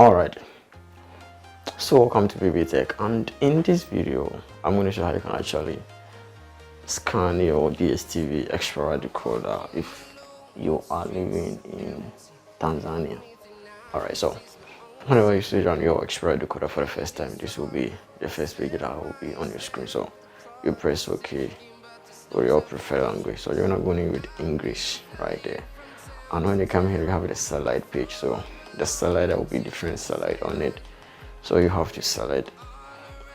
Alright, so welcome to Pbteck, and in this video I'm going to show how you can actually scan your Dstv Explora Decoder if you are living in Tanzania. Alright, so whenever you switch on your Explora Decoder for the first time, this will be the first page that will be on your screen. So you press OK with your preferred language. So you're not going with English right there. And when you come here, you have the satellite page. So the satellite, there will be different satellite on it. So you have to select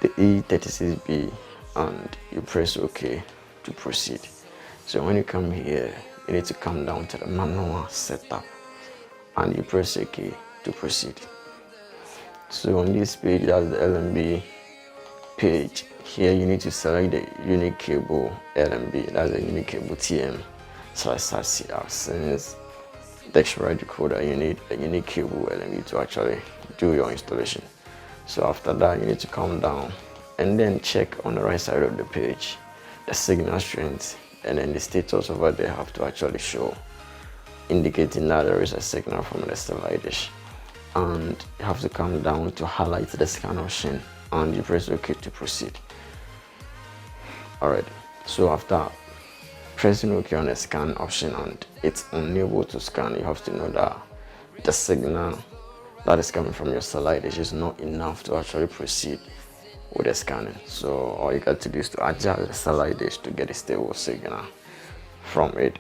the E36B and you press OK to proceed. So when you come here, you need to come down to the manual setup and you press OK to proceed. So on this page, that's the LMB page. Here you need to select the unique cable LMB, that's the unique cable TM/CR. Since the Explora Decoder, you need a unique cable LMB to actually do your installation. So after that, you need to come down and then check on the right side of the page the signal strength, and then the status over there have to actually show, indicating that there is a signal from the satellite dish. And you have to come down to highlight the scan option and you press OK to proceed. Alright, so after pressing OK on the scan option and it's unable to scan, you have to know that the signal that is coming from your satellite dish is not enough to actually proceed with the scanning. So all you got to do is to adjust the satellite dish to get a stable signal from it.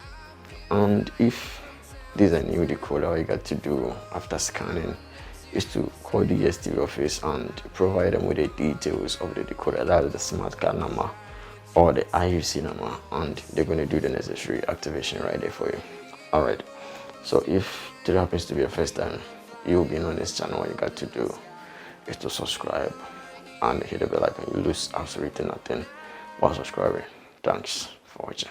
And if this is a new decoder, all you got to do after scanning is to call the Dstv office and provide them with the details of the decoder, that is the smart card number or the IUC number, and they're going to do the necessary activation right there for you. Alright, so if today happens to be your first time you'll be on this channel, all you got to do is to subscribe and hit the bell icon. You lose absolutely nothing while subscribing. Thanks for watching.